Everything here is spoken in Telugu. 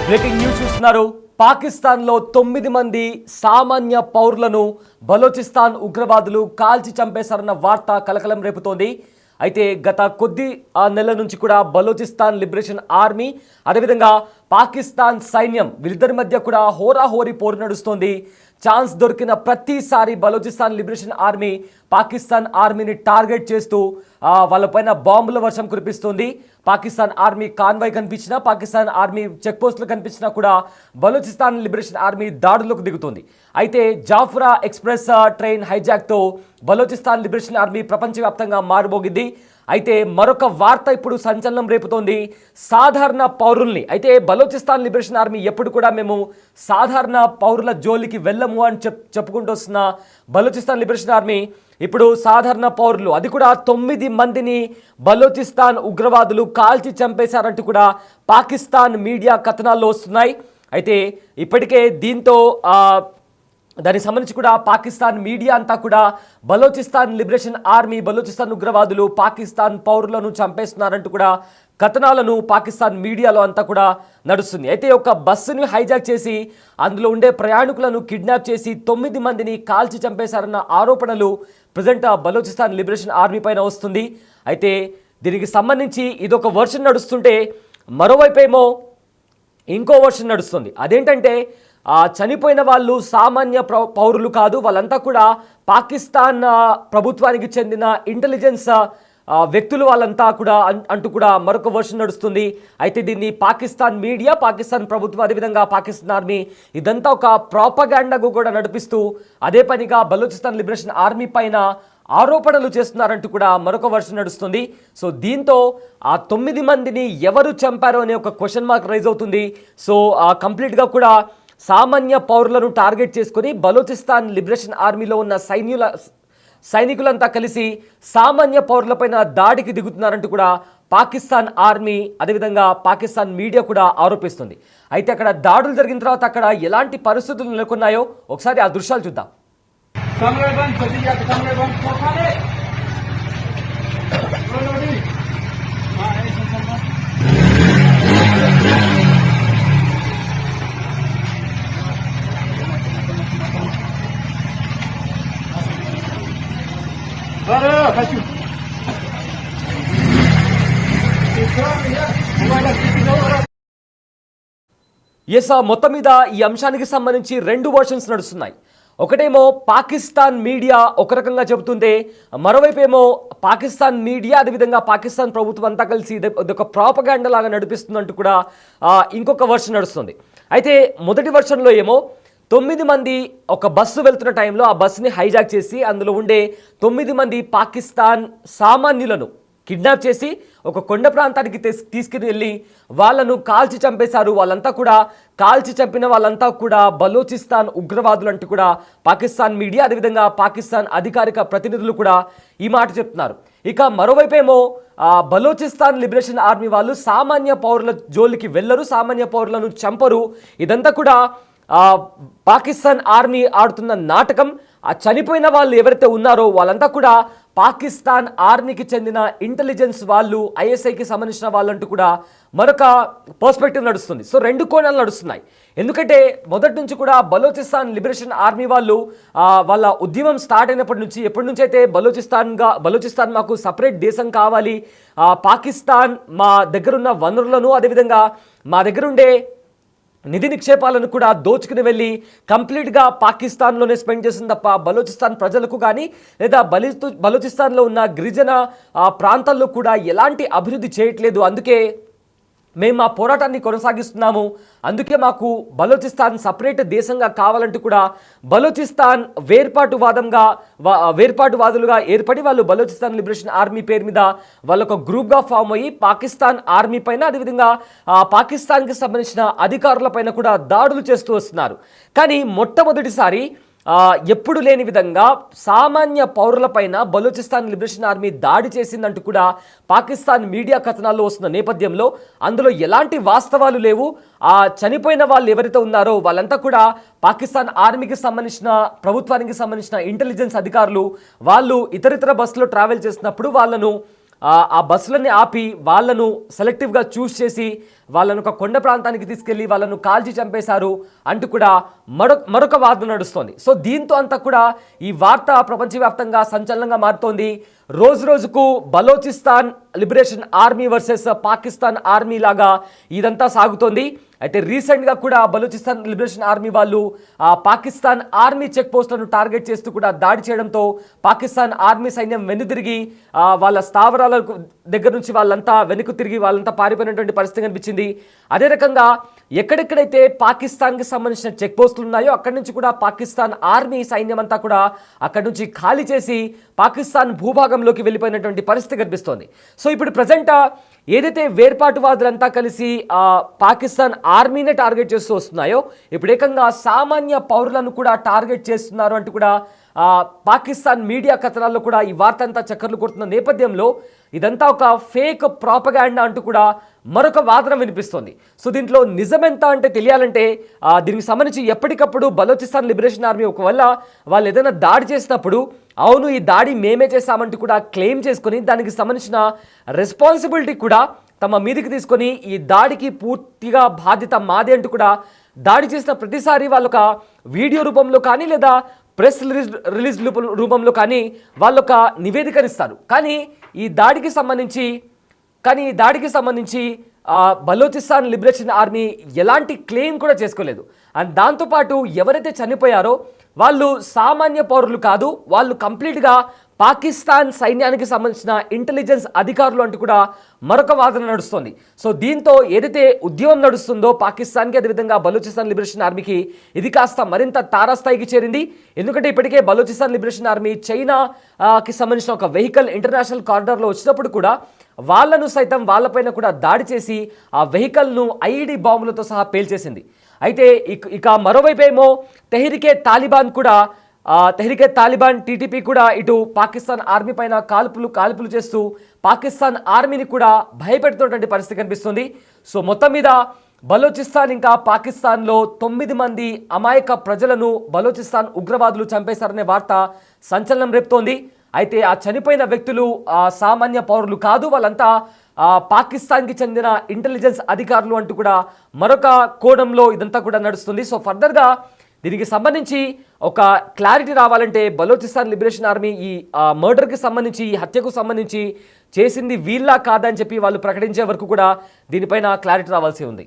బ్రేకింగ్ న్యూస్ చూస్తున్నారు. పాకిస్తాన్లో 9 మంది సామాన్య పౌరులను బలోచిస్తాన్ ఉగ్రవాదులు కాల్చి చంపేశారన్న వార్త కలకలం రేపుతోంది. అయితే గత కొద్ది నెలల నుంచి కూడా బలోచిస్తాన్ లిబరేషన్ ఆర్మీ అదేవిధంగా పాకిస్తాన్ సైన్యం వీరిద్దరి మధ్య కూడా హోరాహోరీ పోరు నడుస్తోంది. ఛాన్స్ దొరికిన ప్రతిసారి బలోచిస్తాన్ లిబరేషన్ ఆర్మీ పాకిస్తాన్ ఆర్మీని టార్గెట్ చేస్తూ వాళ్ళపైన బాంబుల వర్షం కురిపిస్తుంది. పాకిస్తాన్ ఆర్మీ కాన్వాయ్ కనిపించినా, పాకిస్తాన్ ఆర్మీ చెక్ పోస్టులు కనిపించినా కూడా బలోచిస్తాన్ లిబరేషన్ ఆర్మీ దాడులకు దిగుతుంది. అయితే జాఫ్రా ఎక్స్ప్రెస్ ట్రైన్ హైజాక్తో బలోచిస్తాన్ లిబరేషన్ ఆర్మీ ప్రపంచవ్యాప్తంగా మారుమోగింది. అయితే మరొక వార్త ఇప్పుడు సంచలనం రేపుతోంది. సాధారణ పౌరుల్ని, అయితే బలోచిస్తాన్ లిబరేషన్ ఆర్మీ ఎప్పుడు కూడా మేము సాధారణ పౌరుల జోలికి వెళ్ళము అని చెప్పుకుంటూ వస్తున్న బలోచిస్తాన్ లిబరేషన్ ఆర్మీ ఇప్పుడు సాధారణ పౌరులు, అది కూడా 9 మందిని బలోచిస్తాన్ ఉగ్రవాదులు కాల్చి చంపేశారంటూ కూడా పాకిస్తాన్ మీడియా కథనాల్లో వస్తున్నాయి. అయితే ఇప్పటికే దీంతో దానికి సంబంధించి కూడా పాకిస్తాన్ మీడియా అంతా కూడా బలోచిస్తాన్ లిబరేషన్ ఆర్మీ, బలోచిస్తాన్ ఉగ్రవాదులు పాకిస్తాన్ పౌరులను చంపేస్తున్నారంటూ కూడా కథనాలను పాకిస్తాన్ మీడియాలో అంతా కూడా నడుస్తుంది. అయితే ఒక బస్సుని హైజాక్ చేసి అందులో ఉండే ప్రయాణికులను కిడ్నాప్ చేసి 9 మందిని కాల్చి చంపేశారన్న ఆరోపణలు ప్రజెంట్ బలోచిస్తాన్ లిబరేషన్ ఆర్మీ పైన వస్తుంది. అయితే దీనికి సంబంధించి ఇదొక వర్షన్ నడుస్తుంటే మరోవైపేమో ఇంకో వర్షన్ నడుస్తుంది. అదేంటంటే చనిపోయిన వాళ్ళు సామాన్య పౌరులు కాదు, వాళ్ళంతా కూడా పాకిస్తాన్ ప్రభుత్వానికి చెందిన ఇంటెలిజెన్స్ వ్యక్తులు వాళ్ళంతా కూడా అంటూ కూడా మరొక వర్షన్ నడుస్తుంది. అయితే దీన్ని పాకిస్తాన్ మీడియా, పాకిస్తాన్ ప్రభుత్వం అదేవిధంగా పాకిస్తాన్ ఆర్మీ ఇదంతా ఒక ప్రాపగాండాకు కూడా నడిపిస్తూ అదే పనిగా బలూచిస్తాన్ లిబరేషన్ ఆర్మీ పైన ఆరోపణలు చేస్తున్నారంటూ కూడా మరొక వర్షన్ నడుస్తుంది. సో దీంతో ఆ 9 మందిని ఎవరు చంపారో అనే ఒక క్వశ్చన్ మార్క్ రైజ్ అవుతుంది. సో కంప్లీట్గా కూడా సామాన్య పౌరులను టార్గెట్ చేసుకొని బలూచిస్తాన్ లిబరేషన్ ఆర్మీలో ఉన్న సైనికులంతా కలిసి సామాన్య పౌరులపైన దాడికి దిగుతున్నారంటూ కూడా పాకిస్తాన్ ఆర్మీ అదేవిధంగా పాకిస్తాన్ మీడియా కూడా ఆరోపిస్తుంది. అయితే అక్కడ దాడులు జరిగిన తర్వాత అక్కడ ఎలాంటి పరిస్థితులు నెలకొన్నాయో ఒకసారి ఆ దృశ్యాలు చూద్దాం. మొత్తం మీద ఈ అంశానికి సంబంధించి 2 వర్షన్స్ నడుస్తున్నాయి. ఒకటేమో పాకిస్తాన్ మీడియా ఒక రకంగా చెబుతుంటే, మరోవైపు ఏమో పాకిస్తాన్ మీడియా అదేవిధంగా పాకిస్తాన్ ప్రభుత్వం అంతా కలిసి ఇదొక ప్రాపగాండా లాగా నడిపిస్తుందంటూ కూడా ఇంకొక వర్షన్ నడుస్తుంది. అయితే మొదటి వర్షన్లో ఏమో 9 మంది ఒక బస్సు వెళ్తున్న టైంలో ఆ బస్సుని హైజాక్ చేసి అందులో ఉండే 9 మంది పాకిస్తాన్ సామాన్యులను కిడ్నాప్ చేసి ఒక కొండ ప్రాంతానికి తీసుకుని వెళ్ళి వాళ్ళను కాల్చి చంపేశారు. వాళ్ళంతా కూడా కాల్చి చంపిన వాళ్ళంతా కూడా బలూచిస్తాన్ ఉగ్రవాదులు అంటూ కూడా పాకిస్తాన్ మీడియా అదేవిధంగా పాకిస్తాన్ అధికారిక ప్రతినిధులు కూడా ఈ మాట చెప్తున్నారు. ఇక మరోవైపేమో బలూచిస్తాన్ లిబరేషన్ ఆర్మీ వాళ్ళు సామాన్య పౌరుల జోలికి వెళ్ళరు, సామాన్య పౌరులను చంపరు. ఇదంతా కూడా పాకిస్తాన్ ఆర్మీ ఆడుతున్న నాటకం. ఆ చనిపోయిన వాళ్ళు ఎవరైతే ఉన్నారో వాళ్ళంతా కూడా పాకిస్తాన్ ఆర్మీకి చెందిన ఇంటెలిజెన్స్ వాళ్ళు, ఐఎస్ఐకి సంబంధించిన వాళ్ళంటూ కూడా మరొక పర్స్పెక్టివ్ నడుస్తుంది. సో 2 కోణాలు నడుస్తున్నాయి. ఎందుకంటే మొదటి నుంచి కూడా బలూచిస్తాన్ లిబరేషన్ ఆర్మీ వాళ్ళు వాళ్ళ ఉద్యమం స్టార్ట్ అయినప్పటి నుంచి ఎప్పటి నుంచి అయితే బలూచిస్తాన్ మాకు సపరేట్ దేశం కావాలి, పాకిస్తాన్ మా దగ్గరున్న వనరులను అదేవిధంగా మా దగ్గరుండే నిధి నిక్షేపాలను కూడా దోచుకుని వెళ్ళి కంప్లీట్గా పాకిస్తాన్లోనే స్పెండ్ చేసింది తప్ప బలూచిస్తాన్ ప్రజలకు కానీ లేదా బలూచిస్తాన్లో ఉన్న గిరిజన ప్రాంతాల్లో కూడా ఎలాంటి అభివృద్ధి చేయట్లేదు. అందుకే మేము ఆ పోరాటాన్ని కొనసాగిస్తున్నాము. అందుకే మాకు బలూచిస్తాన్ సపరేట్ దేశంగా కావాలంటూ కూడా బలూచిస్తాన్ వేర్పాటువాదులుగా ఏర్పడి వాళ్ళు బలూచిస్తాన్ లిబరేషన్ ఆర్మీ పేరు మీద వాళ్ళొక గ్రూప్గా ఫామ్ అయ్యి పాకిస్తాన్ ఆర్మీ పైన అదేవిధంగా పాకిస్తాన్కి సంబంధించిన అధికారుల పైన కూడా దాడులు చేస్తూ వస్తున్నారు. కానీ మొట్టమొదటిసారి ఎప్పుడు లేని విధంగా సామాన్య పౌరులపైన బలూచిస్తాన్ లిబరేషన్ ఆర్మీ దాడి చేసిందంటూ కూడా పాకిస్తాన్ మీడియా కథనాల్లో వస్తున్న నేపథ్యంలో అందులో ఎలాంటి వాస్తవాలు లేవు. ఆ చనిపోయిన వాళ్ళు ఎవరైతే ఉన్నారో వాళ్ళంతా కూడా పాకిస్తాన్ ఆర్మీకి సంబంధించిన ప్రభుత్వానికి సంబంధించిన ఇంటెలిజెన్స్ అధికారులు. వాళ్ళు ఇతరితర బస్సులో ట్రావెల్ చేసినప్పుడు వాళ్ళను ఆ బస్సులన్నీ ఆపి వాళ్ళను సెలెక్టివ్గా చూస్ చేసి వాళ్ళను ఒక కొండ ప్రాంతానికి తీసుకెళ్లి వాళ్ళను కాల్చి చంపేశారు అంటూ కూడా మరొక వాదన నడుస్తోంది. సో దీంతో అంతా కూడా ఈ వార్త ప్రపంచవ్యాప్తంగా సంచలనంగా మారుతోంది. రోజు రోజుకు Balochistan liberation army versus Pakistan army లాగా ఇదంతా సాగుతోంది. అయితే రీసెంట్గా కూడా బలూచిస్తాన్ లిబరేషన్ ఆర్మీ వాళ్ళు పాకిస్తాన్ ఆర్మీ చెక్ పోస్టులను టార్గెట్ చేస్తూ కూడా దాడి చేయడంతో పాకిస్తాన్ ఆర్మీ సైన్యం వెనుదిరిగి వాళ్ళ స్థావరాల దగ్గర నుంచి వాళ్ళంతా వెనుక తిరిగి వాళ్ళంతా పారిపోయినటువంటి పరిస్థితి కనిపించింది. అదే రకంగా ఎక్కడెక్కడైతే పాకిస్తాన్కి సంబంధించిన చెక్ పోస్టులు ఉన్నాయో అక్కడి నుంచి కూడా పాకిస్తాన్ ఆర్మీ సైన్యం అంతా కూడా అక్కడి నుంచి ఖాళీ చేసి పాకిస్తాన్ భూభాగంలోకి వెళ్ళిపోయినటువంటి పరిస్థితి కనిపిస్తోంది. సో ఇప్పుడు ప్రజెంట్ ఏదైతే వేర్పాటువాదులంతా కలిసి పాకిస్తాన్ ఆర్మీనే టార్గెట్ చేస్తూ వస్తున్నాయో ఇప్పుడు ఏకంగా సామాన్య పౌరులను కూడా టార్గెట్ చేస్తున్నారు అంటూ కూడా పాకిస్తాన్ మీడియా కథనాల్లో కూడా ఈ వార్త అంతా చక్కర్లు కొడుతున్న నేపథ్యంలో ఇదంతా ఒక ఫేక్ ప్రాపగాండా అంటూ కూడా మరొక వాదన వినిపిస్తోంది. సో దీంట్లో నిజమెంత అంటే తెలియాలంటే దీనికి సంబంధించి ఎప్పటికప్పుడు బలోచిస్తాన్ లిబరేషన్ ఆర్మీ ఒకవేళ వాళ్ళు ఏదైనా దాడి చేసినప్పుడు అవును ఈ దాడి మేమే చేశామంటూ కూడా క్లెయిమ్ చేసుకొని దానికి సంబంధించిన రెస్పాన్సిబిలిటీ కూడా తమ మీదికి తీసుకొని ఈ దాడికి పూర్తిగా బాధ్యత మాదే అంటూ కూడా దాడి చేసిన ప్రతిసారి వాళ్ళొక వీడియో రూపంలో కానీ లేదా ప్రెస్ రిలీజ్ రూపంలో కానీ వాళ్ళొక నివేదికనిస్తారు. కానీ ఈ దాడికి సంబంధించి బలోచిస్తాన్ లిబరేషన్ ఆర్మీ ఎలాంటి క్లెయిమ్ కూడా చేసుకోలేదు. అండ్ దాంతోపాటు ఎవరైతే చనిపోయారో వాళ్ళు సామాన్య పౌరులు కాదు, వాళ్ళు కంప్లీట్గా పాకిస్తాన్ సైన్యానికి సంబంధించిన ఇంటెలిజెన్స్ అధికారులు అంటూ కూడా మరొక వాదన నడుస్తుంది. సో దీంతో ఏదైతే ఉద్యమం నడుస్తుందో పాకిస్తాన్కి అదేవిధంగా బలూచిస్తాన్ లిబరేషన్ ఆర్మీకి ఇది కాస్త మరింత తారాస్థాయికి చేరింది. ఎందుకంటే ఇప్పటికే బలూచిస్తాన్ లిబరేషన్ ఆర్మీ చైనాకి సంబంధించిన ఒక వెహికల్ ఇంటర్నేషనల్ కారిడార్లో వచ్చినప్పుడు కూడా వాళ్ళను సైతం వాళ్ళపైన కూడా దాడి చేసి ఆ వెహికల్ను ఐఈడి బాంబులతో సహా పేల్చేసింది. అయితే ఇక మరోవైపు ఏమో తెహ్రీకే తాలిబాన్ టీటీపీ కూడా ఇటు పాకిస్తాన్ ఆర్మీ పైన కాల్పులు చేస్తూ పాకిస్తాన్ ఆర్మీని కూడా భయపెడుతున్నటువంటి పరిస్థితి కనిపిస్తుంది. సో మొత్తం మీద బలోచిస్తాన్ ఇంకా పాకిస్తాన్లో 9 మంది అమాయక ప్రజలను బలోచిస్తాన్ ఉగ్రవాదులు చంపేశారనే వార్త సంచలనం రేపుతోంది. అయితే ఆ చనిపోయిన వ్యక్తులు సామాన్య పౌరులు కాదు, వాళ్ళంతా పాకిస్తాన్కి చెందిన ఇంటెలిజెన్స్ అధికారులు అంటూ కూడా మరొక కోణంలో ఇదంతా కూడా నడుస్తుంది. సో ఫర్దర్గా దీనికి సంబంధించి ఒక క్లారిటీ రావాలంటే బలోచిస్తాన్ లిబరేషన్ ఆర్మీ ఈ మర్డర్కి సంబంధించి ఈ హత్యకు సంబంధించి చేసింది వీళ్ళ కాదని చెప్పి వాళ్ళు ప్రకటించే వరకు కూడా దీనిపైన క్లారిటీ రావాల్సి ఉంది.